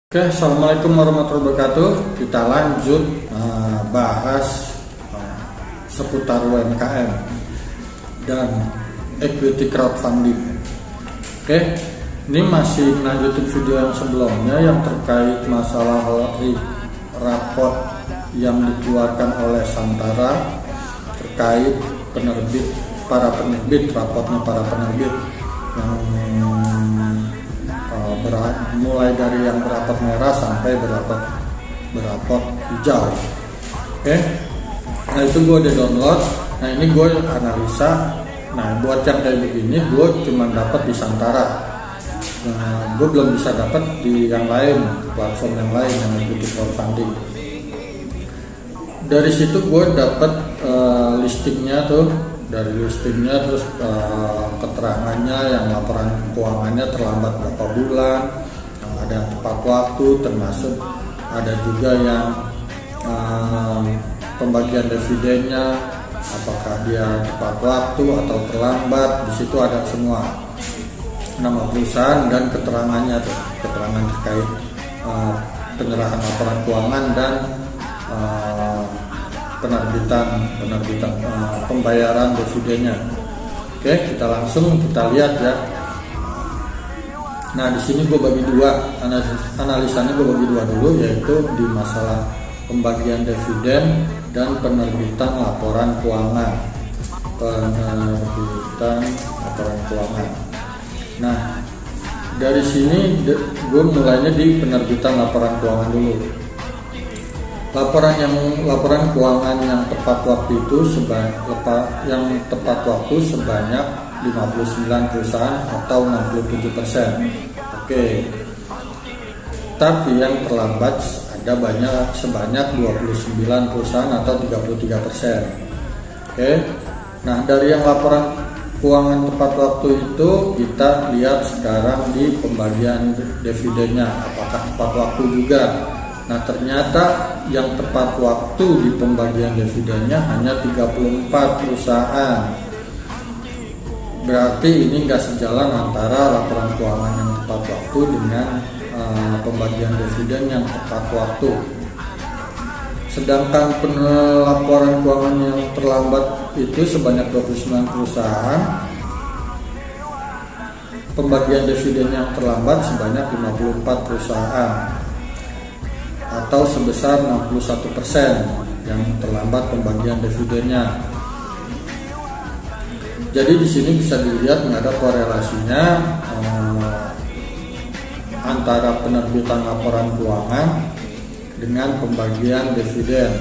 Oke, assalamualaikum warahmatullahi wabarakatuh. Kita lanjut bahas seputar UMKM dan equity crowdfunding. Oke, ini masih lanjutin video yang sebelumnya yang terkait masalah raport yang dikeluarkan oleh Santara terkait raportnya para penerbit yang mulai dari yang berapot merah sampai berapot hijau. Oke, nah itu gue udah download. Nah ini gue analisa. Nah buat yang kayak begini gue cuma dapat di Santara. Nah, gue belum bisa dapat di yang lain, platform yang lain yang ikuti crowdfunding. Dari situ gue dapat listingnya tuh. Dari listingnya terus keterangannya yang laporan keuangannya terlambat berapa bulan, yang ada tepat waktu, termasuk ada juga yang pembagian dividennya apakah dia tepat waktu atau terlambat. Di situ ada semua nama perusahaan dan keterangannya tuh, keterangan terkait penyerahan laporan keuangan dan penerbitan pembayaran dividennya. Oke, kita lihat ya. Nah di sini gue bagi dua, analisanya gue bagi dua dulu, yaitu di masalah pembagian dividen dan penerbitan laporan keuangan. Nah dari sini gue mulainya di penerbitan laporan keuangan dulu. Laporan keuangan yang tepat waktu itu sebanyak 59 perusahaan atau 67%. Oke. Tapi yang terlambat ada sebanyak 29 perusahaan atau 33%. Oke. Nah, dari yang laporan keuangan tepat waktu itu kita lihat sekarang di pembagian dividennya apakah tepat waktu juga. Nah ternyata yang tepat waktu di pembagian dividennya hanya 34 perusahaan. Berarti ini nggak sejalan antara laporan keuangan yang tepat waktu dengan pembagian dividen yang tepat waktu. Sedangkan laporan keuangan yang terlambat itu sebanyak 29 perusahaan. Pembagian dividen yang terlambat sebanyak 54 perusahaan, atau sebesar 61% yang terlambat pembagian dividennya. Jadi di sini bisa dilihat nggak ada korelasinya antara penerbitan laporan keuangan dengan pembagian dividen.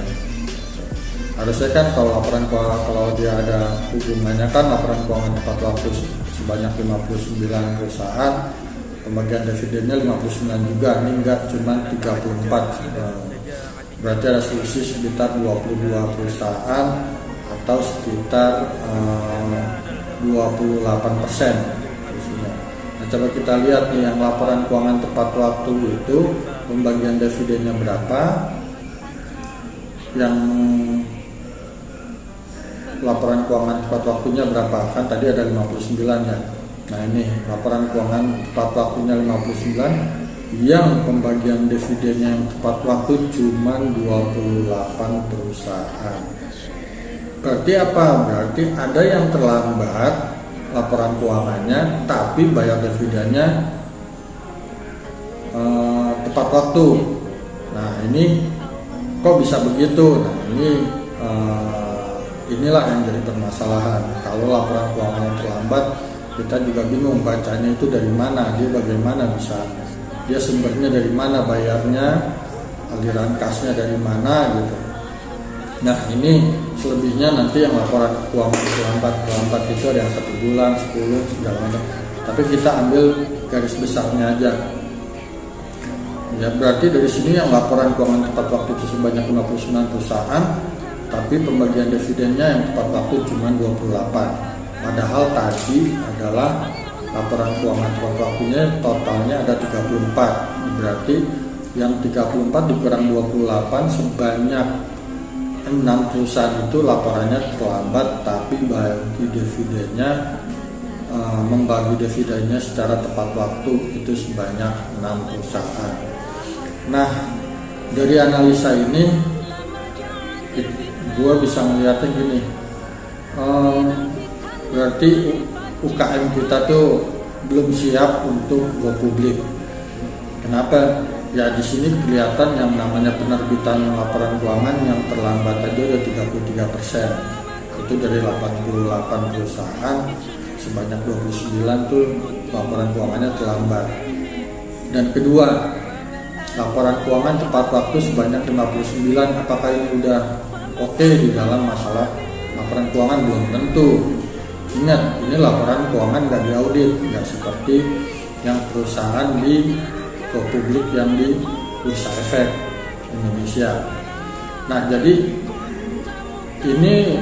Harusnya kan kalau laporan keuangan, kalau dia ada hubungannya kan laporan keuangan tepat waktu sebanyak 59 perusahaan, pembagian dividennya 59 juga, ini enggak cuma 34. Berarti ada selisih sekitar 22 perusahaan atau sekitar 28%. Nah coba kita lihat nih yang laporan keuangan tepat waktu itu pembagian dividennya berapa, yang laporan keuangan tepat waktunya berapa, kan tadi ada 59 ya. Nah ini laporan keuangan tepat waktunya 59, yang pembagian dividennya yang tepat waktu cuma 28 perusahaan. Berarti apa? Berarti ada yang terlambat laporan keuangannya tapi bayar dividennya tepat waktu. Nah ini kok bisa begitu? Nah inilah yang jadi permasalahan. Kalau laporan keuangannya terlambat, kita juga bingung bacanya itu dari mana, dia bagaimana bisa, dia sumbernya dari mana, bayarnya, aliran kasnya dari mana gitu. Nah ini selebihnya nanti yang laporan keuangan terlambat itu ada yang 1 bulan, 10, segala macam. Tapi kita ambil garis besarnya aja. Ya berarti dari sini yang laporan keuangan tepat waktu itu sebanyak 59 perusahaan, tapi pembagian dividennya yang tepat waktu cuma 28. Padahal tadi adalah laporan keuangan tepat waktunya totalnya ada 34. Berarti yang 34 dikurang 28 sebanyak 6 perusahaan itu laporannya terlambat, tapi bagi dividennya membagi dividennya secara tepat waktu itu sebanyak 6 perusahaan. Nah, dari analisa ini gue bisa melihatnya gini, berarti UKM kita tuh belum siap untuk go publik. Kenapa? Ya di sini kelihatan yang namanya penerbitan laporan keuangan yang terlambat aja udah 33%. Itu dari 88 perusahaan sebanyak 29 tuh laporan keuangannya terlambat. Dan kedua, laporan keuangan tepat waktu sebanyak 59. Apakah ini udah oke di dalam masalah laporan keuangan? Belum tentu. Ingat, ini laporan keuangan nggak diaudit, nggak seperti yang perusahaan di go publik yang di Bursa Efek Indonesia. Nah, jadi ini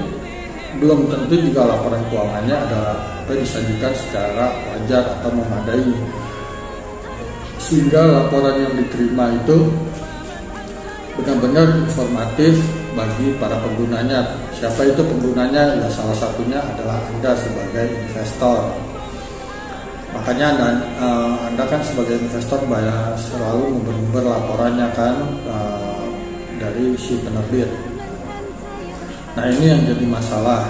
belum tentu juga laporan keuangannya adalah disajikan secara wajar atau memadai, sehingga laporan yang diterima itu benar-benar informatif bagi para penggunanya. Siapa itu penggunanya? Ya salah satunya adalah Anda sebagai investor. Makanya Anda kan sebagai investor selalu member laporannya kan dari si penerbit. Nah, ini yang jadi masalah.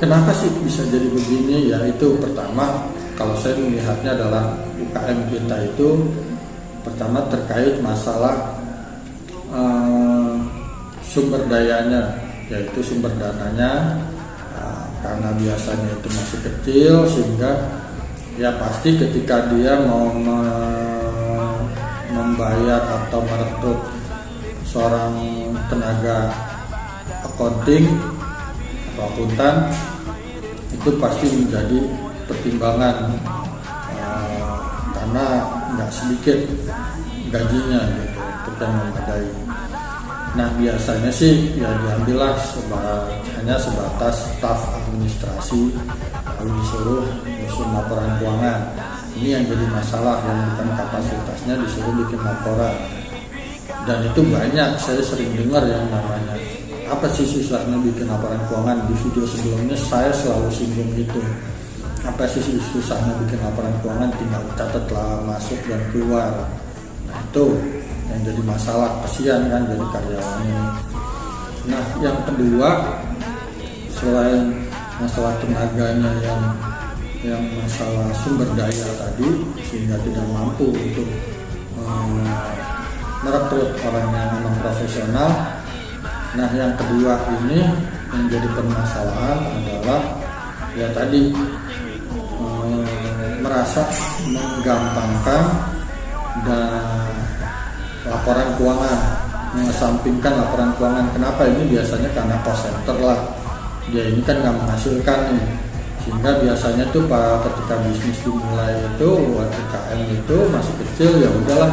Kenapa sih bisa jadi begini? Yaitu pertama, kalau saya melihatnya adalah UKM kita itu pertama terkait masalah sumber dayanya, yaitu sumber dananya. Karena biasanya itu masih kecil, sehingga ya pasti ketika dia mau membayar atau merekrut seorang tenaga accounting atau akuntan, itu pasti menjadi pertimbangan karena nggak sedikit gajinya gitu untuk yang memadai. Nah, biasanya sih ya diambillah hanya sebatas staf administrasi, lalu disuruh nyusun laporan keuangan. Ini yang jadi masalah, yang bukan kapasitasnya disuruh bikin laporan. Dan itu banyak, saya sering dengar yang namanya, apa sih susahnya bikin laporan keuangan? Di video sebelumnya saya selalu singgung itu. Apa sih susahnya bikin laporan keuangan? Tinggal catatlah masuk dan keluar. Nah, itu yang jadi masalah, kesian kan jadi karyawan ini. Nah, yang kedua, selain masalah tenaganya yang masalah sumber daya tadi, sehingga tidak mampu untuk merekrut orang yang memang profesional. Nah, yang kedua ini yang jadi permasalahan adalah ya tadi merasa menggampangkan dan laporan keuangan, mengesampingkan laporan keuangan. Kenapa? Ini biasanya karena cost center lah, dia ini kan nggak menghasilkan nih, sehingga biasanya tuh ketika bisnis dimulai itu UKM itu masih kecil, ya udahlah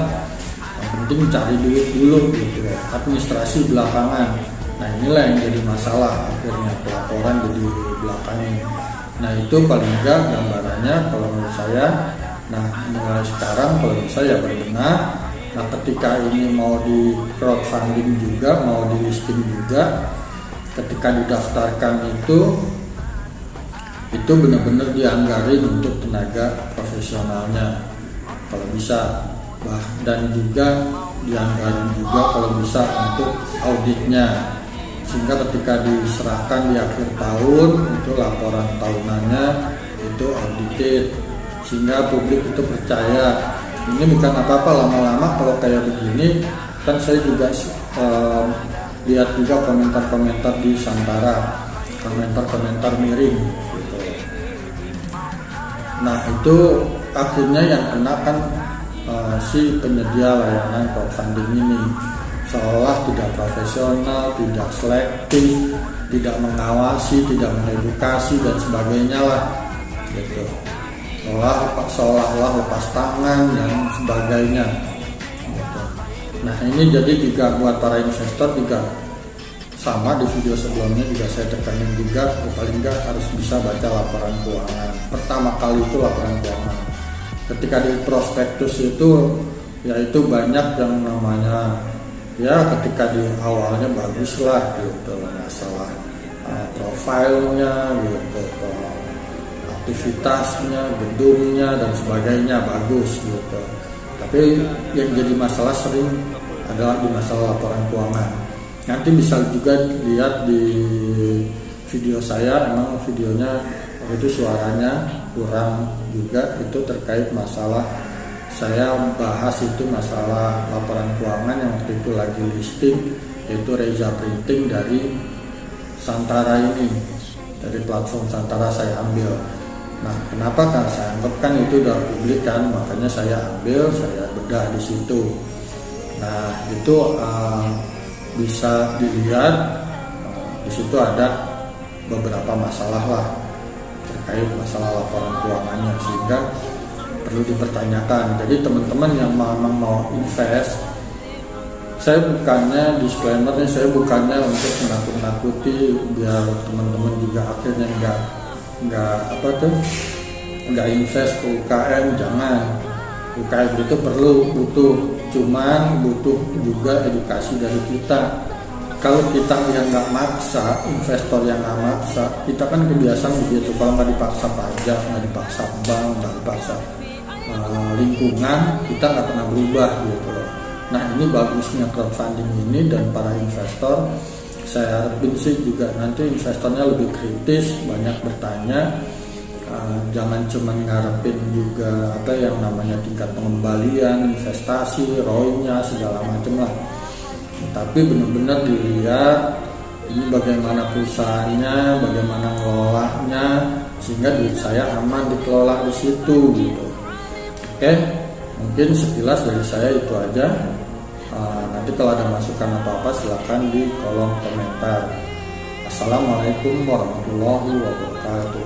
yang penting cari duit dulu gitu, administrasi belakangan. Nah, inilah yang jadi masalah, akhirnya pelaporan jadi belakangnya. Nah, itu paling enggak gambarannya kalau menurut saya. Nah, mulai sekarang kalau bisa ya berbenah. Nah, ketika ini mau di crowdfunding juga, mau di listing juga, ketika didaftarkan itu benar-benar dianggarin untuk tenaga profesionalnya kalau bisa, dan juga dianggarin juga kalau bisa untuk auditnya, sehingga ketika diserahkan di akhir tahun itu laporan tahunannya itu audited, sehingga publik itu percaya. Ini bukan apa-apa, lama-lama kalau kayak begini kan saya juga lihat juga komentar-komentar di Santara, komentar-komentar miring gitu. Nah, itu akhirnya yang kena kan si penyedia layanan crowdfunding ini, seolah tidak profesional, tidak selektif, tidak mengawasi, tidak mengedukasi dan sebagainya lah gitu. Seolah-olah lepas tangan dan sebagainya gitu. Nah, ini jadi juga buat para investor juga sama, di video sebelumnya juga saya tekanin juga, paling nggak harus bisa baca laporan keuangan. Pertama kali itu laporan keuangan. Ketika di prospektus itu ya itu banyak yang namanya ya ketika di awalnya bagus lah gitu, masalah profilnya gitu, aktivitasnya, gedungnya dan sebagainya bagus gitu. Tapi yang jadi masalah sering adalah di masalah laporan keuangan. Nanti bisa juga lihat di video saya, emang videonya itu suaranya kurang juga, itu terkait masalah saya bahas itu masalah laporan keuangan yang waktu itu lagi listing, yaitu Reza Printing dari Santara ini, dari platform Santara saya ambil. Nah, kenapa kan saya anggap kan itu udah publik kan, makanya saya ambil, saya bedah di situ. Nah, itu bisa dilihat di situ ada beberapa masalah lah terkait masalah laporan keuangannya, sehingga perlu dipertanyakan. Jadi teman-teman yang memang mau invest, saya bukannya disclaimer nih, saya bukannya untuk menakut-nakuti biar teman-teman juga akhirnya nggak invest ke UKM. Jangan, UKM itu butuh, cuman butuh juga edukasi dari kita. Kalau kita yang nggak maksa, investor yang nggak maksa, kita kan kebiasaan begitu. Kalau nggak dipaksa pajak, nggak dipaksa bank, nggak dipaksa lingkungan, kita nggak pernah berubah gitu loh. Nah, ini bagusnya crowdfunding ini, dan para investor saya harapin sih juga nanti investornya lebih kritis, banyak bertanya, jangan cuma ngarepin juga apa yang namanya tingkat pengembalian, investasi, ROI-nya segala macam lah. Tapi benar-benar dilihat ini bagaimana perusahaannya, bagaimana ngelolanya, sehingga duit saya aman dikelola di situ gitu. Oke, mungkin sekilas dari saya itu aja. Nanti kalau ada masukan atau apa silakan di kolom komentar. Assalamualaikum warahmatullahi wabarakatuh.